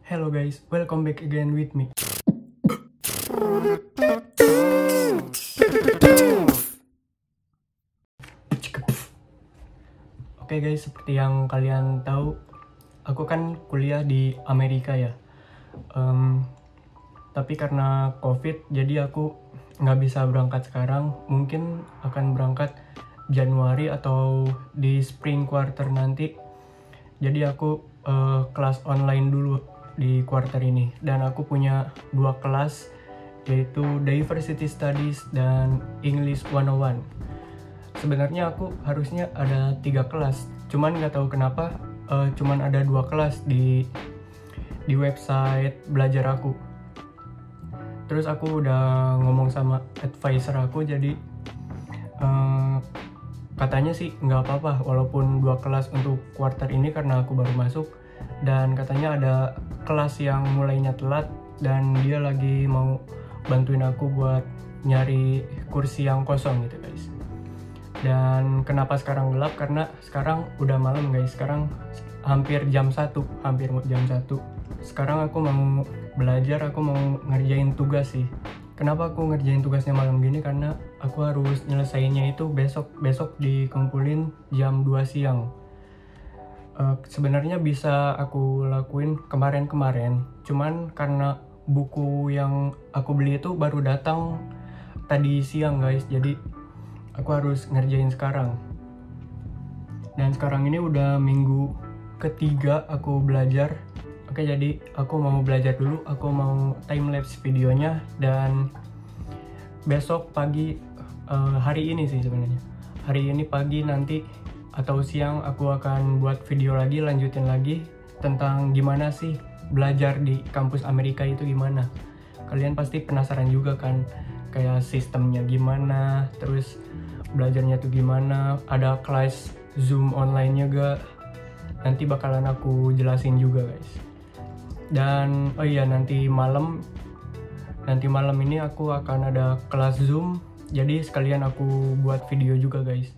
Hello guys, welcome back again with me. Oke guys, seperti yang kalian tahu, aku kan kuliah di Amerika ya. Tapi karena COVID, jadi aku nggak bisa berangkat sekarang. Mungkin akan berangkat Januari atau di spring quarter nanti. Jadi aku kelas online dulu di quarter ini. Dan aku punya 2 kelas, yaitu Diversity Studies dan English 101. Sebenarnya aku harusnya ada 3 kelas, cuman nggak tahu kenapa cuman ada 2 kelas di website belajar aku. Terus aku udah ngomong sama advisor aku, jadi katanya sih nggak apa-apa walaupun 2 kelas untuk quarter ini karena aku baru masuk, dan katanya ada kelas yang mulainya telat dan dia lagi mau bantuin aku buat nyari kursi yang kosong gitu guys. Dan kenapa sekarang gelap? Karena sekarang udah malam guys. Sekarang hampir jam 1. Sekarang aku mau belajar, aku mau ngerjain tugas sih. Kenapa aku ngerjain tugasnya malam gini? Karena aku harus nyelesainnya itu besok dikumpulin jam 2 siang. Sebenarnya bisa aku lakuin kemarin, cuman karena buku yang aku beli itu baru datang tadi siang guys, jadi aku harus ngerjain sekarang. Dan sekarang ini udah minggu ketiga aku belajar. Oke, jadi aku mau belajar dulu, aku mau timelapse videonya, dan besok pagi, hari ini sih sebenarnya. Hari ini pagi nanti atau siang aku akan buat video lagi, lanjutin lagi tentang gimana sih belajar di kampus Amerika itu gimana. Kalian pasti penasaran juga kan, kayak sistemnya gimana, terus belajarnya tuh gimana, ada kelas Zoom online-nya gak? Nanti bakalan aku jelasin juga guys. Dan oh iya, nanti malam ini aku akan ada kelas Zoom, jadi sekalian aku buat video juga guys.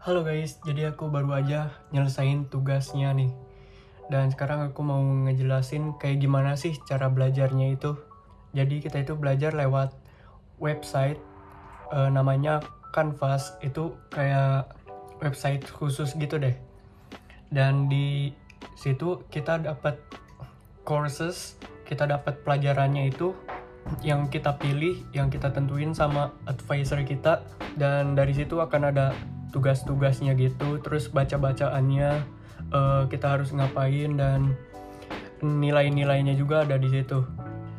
Halo guys, jadi aku baru aja nyelesain tugasnya nih. Dan sekarang aku mau ngejelasin kayak gimana sih cara belajarnya itu. Jadi kita itu belajar lewat website, namanya Canvas. Itu kayak website khusus gitu deh. Dan di situ kita dapat courses, kita dapat pelajarannya itu yang kita pilih, yang kita tentuin sama advisor kita. Dan dari situ akan ada tugas-tugasnya gitu, terus baca-bacaannya, kita harus ngapain, dan nilai-nilainya juga ada di situ.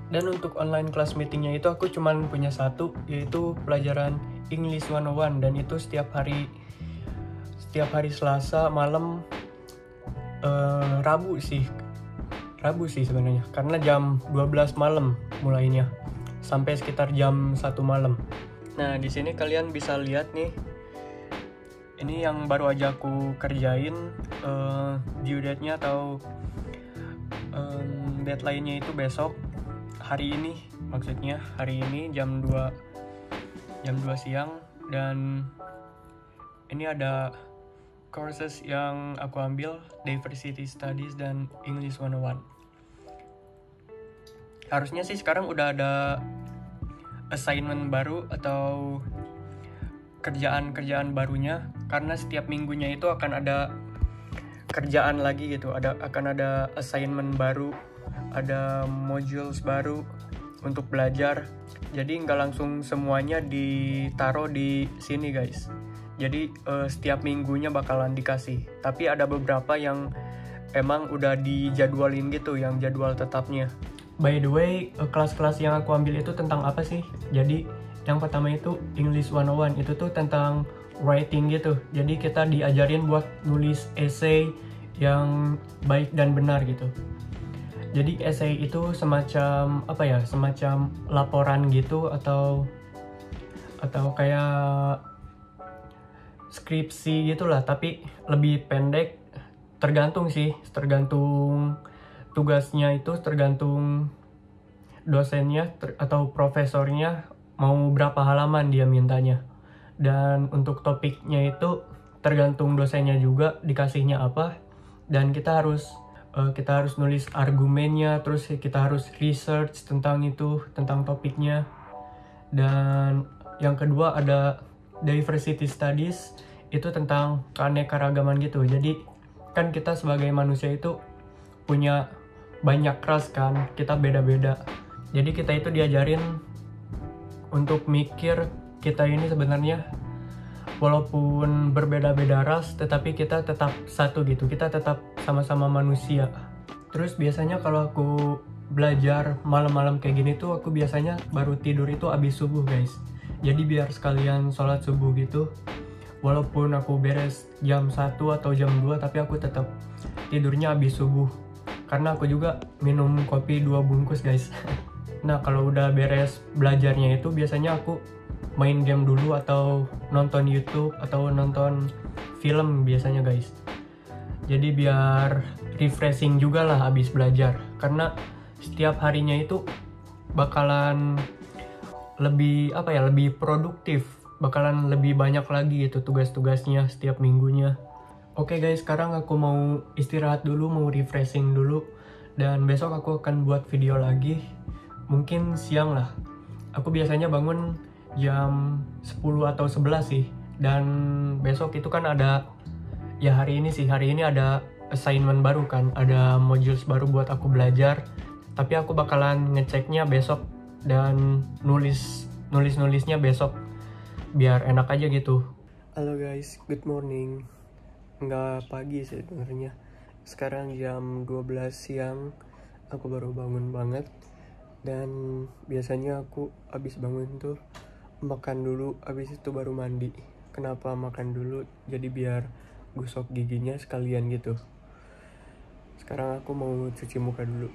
Dan untuk online class meetingnya itu aku cuman punya 1, yaitu pelajaran English 101, dan itu setiap hari Selasa malam, Rabu sih sebenarnya, karena jam 12 malam mulainya sampai sekitar jam 1 malam. Nah, di sini kalian bisa lihat nih, ini yang baru aja aku kerjain, due date-nya atau deadline-nya itu besok. Hari ini jam 2 siang. Dan ini ada courses yang aku ambil, Diversity Studies dan English 101. Harusnya sih sekarang udah ada assignment baru atau kerjaan barunya, karena setiap minggunya itu akan ada kerjaan lagi gitu, akan ada assignment baru, ada modules baru untuk belajar. Jadi nggak langsung semuanya ditaruh di sini guys. Jadi setiap minggunya bakalan dikasih, tapi ada beberapa yang emang udah dijadwalin gitu, yang jadwal tetapnya. By the way, kelas-kelas yang aku ambil itu tentang apa sih? Jadi yang pertama itu English 101, itu tuh tentang writing gitu. Jadi kita diajarin buat nulis essay yang baik dan benar gitu. Jadi essay itu semacam apa ya, semacam laporan gitu atau kayak skripsi gitulah, tapi lebih pendek. Tergantung sih, tergantung tugasnya, itu tergantung dosennya atau profesornya mau berapa halaman dia mintanya. Dan untuk topiknya itu tergantung dosennya juga dikasihnya apa, dan kita harus nulis argumennya, terus kita harus research tentang itu, tentang topiknya. Dan yang kedua ada diversity studies, itu tentang keanekaragaman gitu. Jadi kan kita sebagai manusia itu punya banyak ras kan, kita beda-beda. Jadi kita itu diajarin untuk mikir kita ini sebenarnya walaupun berbeda-beda ras, tetapi kita tetap satu gitu, kita tetap sama-sama manusia. Terus biasanya kalau aku belajar malam-malam kayak gini tuh, aku biasanya baru tidur itu abis subuh guys. Jadi biar sekalian sholat subuh gitu, walaupun aku beres jam 1 atau jam 2, tapi aku tetap tidurnya abis subuh. Karena aku juga minum kopi 2 bungkus guys. Nah kalau udah beres belajarnya itu biasanya aku main game dulu atau nonton YouTube atau nonton film biasanya guys. Jadi biar refreshing juga lah abis belajar, karena setiap harinya itu bakalan lebih apa ya, lebih produktif, bakalan lebih banyak lagi gitu tugas-tugasnya setiap minggunya. Oke guys, sekarang aku mau istirahat dulu, mau refreshing dulu, dan besok aku akan buat video lagi, mungkin siang lah. Aku biasanya bangun jam 10 atau 11 sih. Dan besok itu kan ada, ya hari ini ada assignment baru kan, ada modules baru buat aku belajar. Tapi aku bakalan ngeceknya besok dan nulisnya besok, biar enak aja gitu. Halo guys, good morning. Nggak pagi sih sebenarnya. Sekarang jam 12 siang, aku baru bangun banget. Dan biasanya aku abis bangun tuh makan dulu, abis itu baru mandi. Kenapa makan dulu? Jadi biar gosok giginya sekalian gitu. Sekarang aku mau cuci muka dulu.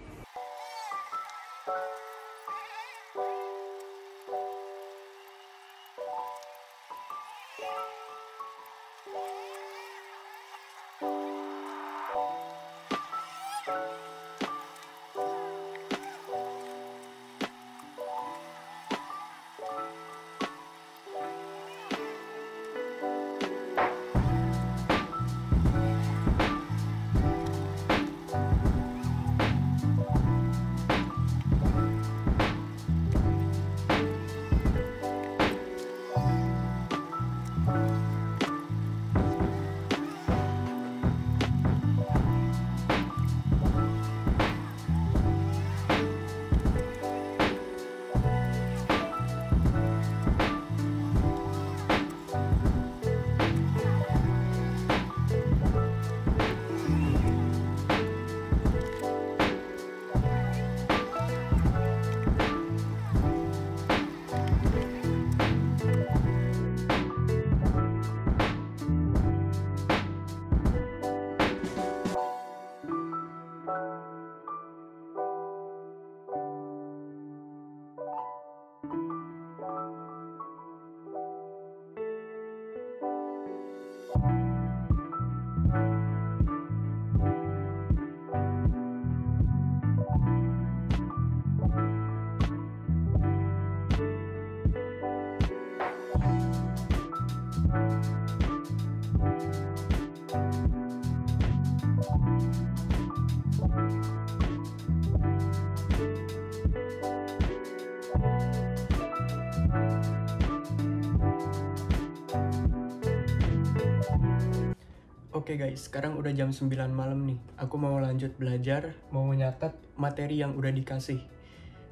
Oke guys, sekarang udah jam 9 malam nih. Aku mau lanjut belajar, mau nyatet materi yang udah dikasih.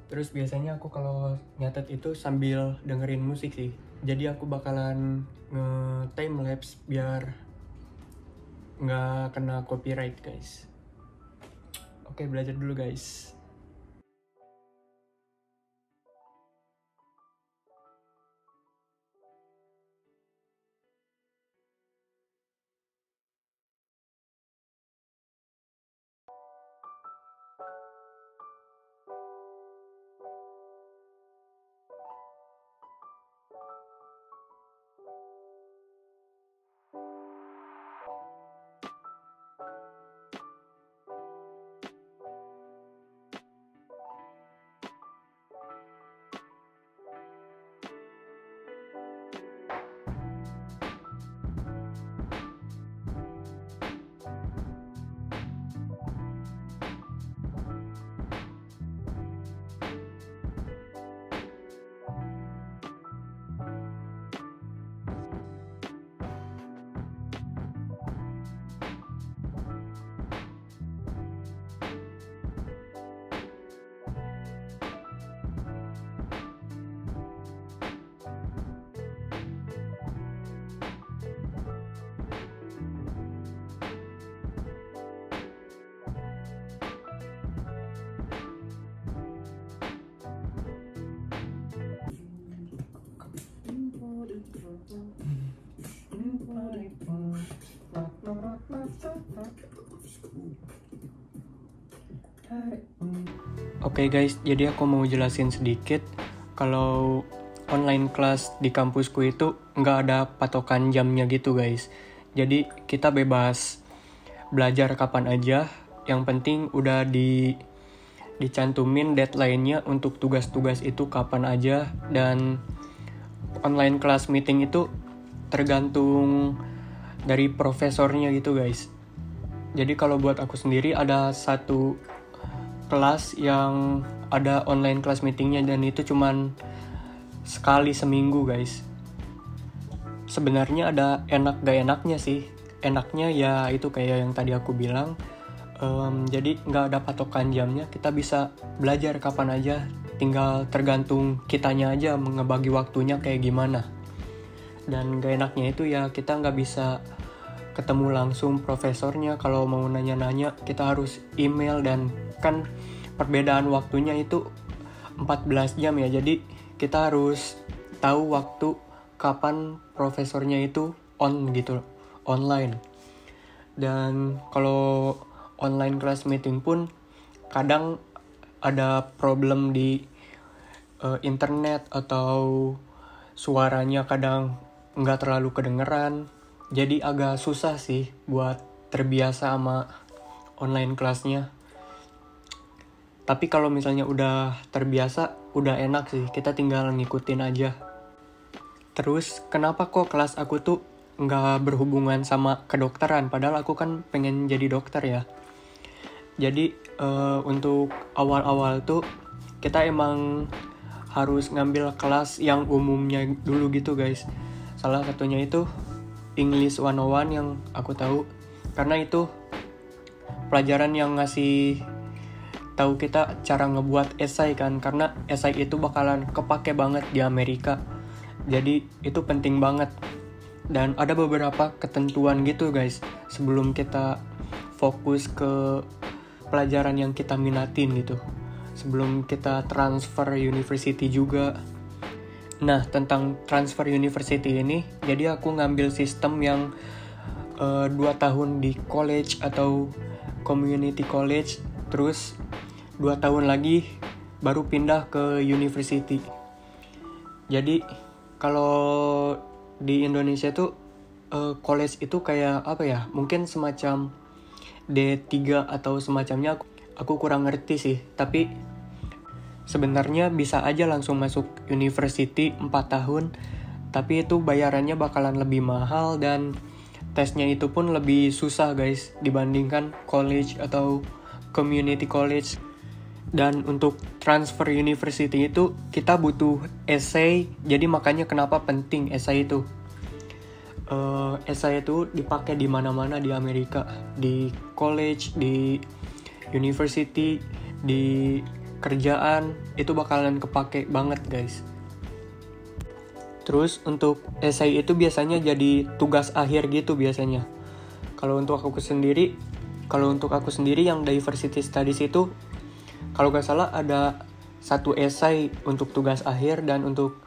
Terus biasanya aku kalau nyatet itu sambil dengerin musik sih. Jadi aku bakalan nge-time lapse biar nggak kena copyright guys. Oke, belajar dulu guys. Oke guys, jadi aku mau jelasin sedikit kalau online class di kampusku itu nggak ada patokan jamnya gitu guys. Jadi kita bebas belajar kapan aja, yang penting udah dicantumin deadline-nya untuk tugas-tugas itu kapan aja, dan online class meeting itu tergantung dari profesornya gitu guys. Jadi kalau buat aku sendiri ada satu kelas yang ada online class meetingnya, dan itu cuman sekali seminggu guys. Sebenarnya ada enak gak enaknya sih. Enaknya ya itu kayak yang tadi aku bilang, jadi nggak ada patokan jamnya, kita bisa belajar kapan aja, tinggal tergantung kitanya aja ngebagi waktunya kayak gimana. Dan gak enaknya itu ya kita nggak bisa ketemu langsung profesornya. Kalau mau nanya-nanya kita harus email, dan kan perbedaan waktunya itu 14 jam ya, jadi kita harus tahu waktu kapan profesornya itu on gitu, online. Dan kalau online class meeting pun kadang ada problem di internet, atau suaranya kadang nggak terlalu kedengeran, jadi agak susah sih buat terbiasa sama online kelasnya. Tapi kalau misalnya udah terbiasa, udah enak sih, kita tinggal ngikutin aja. Terus kenapa kok kelas aku tuh nggak berhubungan sama kedokteran, padahal aku kan pengen jadi dokter ya. Jadi untuk awal-awal tuh kita emang harus ngambil kelas yang umumnya dulu gitu guys. Salah satunya itu English 101 yang aku tahu, karena itu pelajaran yang ngasih tahu kita cara ngebuat esai kan, karena esai itu bakalan kepake banget di Amerika. Jadi itu penting banget. Dan ada beberapa ketentuan gitu guys sebelum kita fokus ke pelajaran yang kita minatin gitu, sebelum kita transfer university juga. Nah, tentang transfer university ini, jadi aku ngambil sistem yang 2 tahun di college atau community college, terus 2 tahun lagi baru pindah ke university. Jadi kalau di Indonesia tuh college itu kayak apa ya, mungkin semacam D3 atau semacamnya, aku kurang ngerti sih. Tapi sebenarnya bisa aja langsung masuk university 4 tahun, tapi itu bayarannya bakalan lebih mahal, dan tesnya itu pun lebih susah guys dibandingkan college atau community college. Dan untuk transfer university itu kita butuh essay, jadi makanya kenapa penting essay itu. Essay itu dipakai di mana-mana di Amerika, di college, di university, di kerjaan, itu bakalan kepake banget guys. Terus untuk essay itu biasanya jadi tugas akhir gitu biasanya. Kalau untuk aku sendiri yang diversity studies itu, kalau gak salah ada 1 essay untuk tugas akhir, dan untuk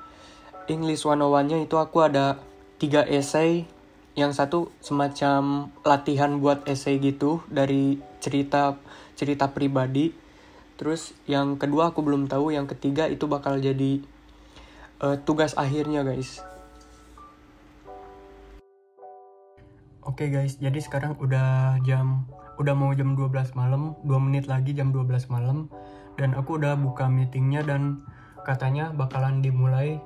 English 101-nya itu aku ada 3 essay. Yang satu semacam latihan buat essay gitu dari cerita pribadi. Terus yang kedua aku belum tahu, yang ketiga itu bakal jadi tugas akhirnya guys. Oke guys, jadi sekarang udah mau jam 12 malam, 2 menit lagi jam 12 malam, dan aku udah buka meetingnya, dan katanya bakalan dimulai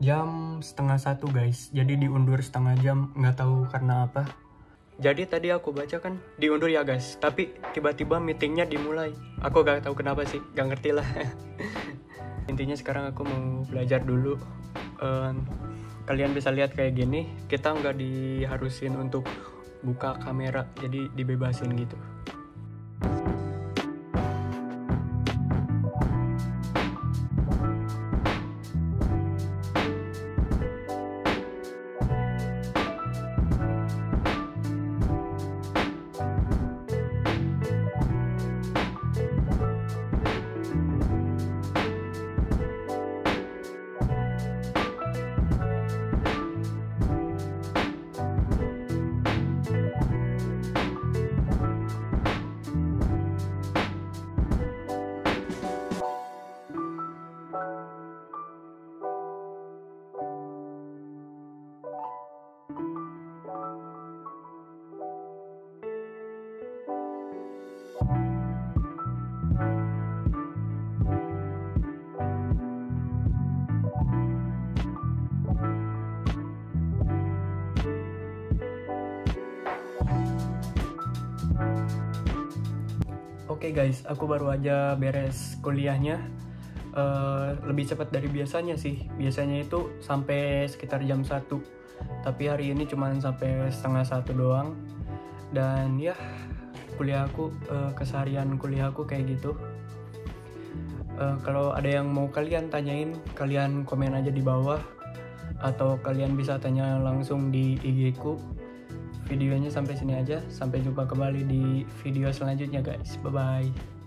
jam 12:30 guys. Jadi diundur setengah jam, nggak tahu karena apa. Jadi tadi aku baca kan diundur ya guys, tapi tiba-tiba meetingnya dimulai. Aku gak tahu kenapa sih, gak ngerti lah. Intinya sekarang aku mau belajar dulu. Kalian bisa lihat kayak gini, kita nggak diharusin untuk buka kamera, jadi dibebasin gitu. Oke guys, aku baru aja beres kuliahnya. Lebih cepat dari biasanya sih. Biasanya itu sampai sekitar jam 1. Tapi hari ini cuma sampai setengah 1 doang. Dan ya, keseharian kuliahku kayak gitu. Kalau ada yang mau kalian tanyain, kalian komen aja di bawah. Atau kalian bisa tanya langsung di IG ku. Videonya sampai sini aja. Sampai jumpa kembali di video selanjutnya guys. Bye-bye.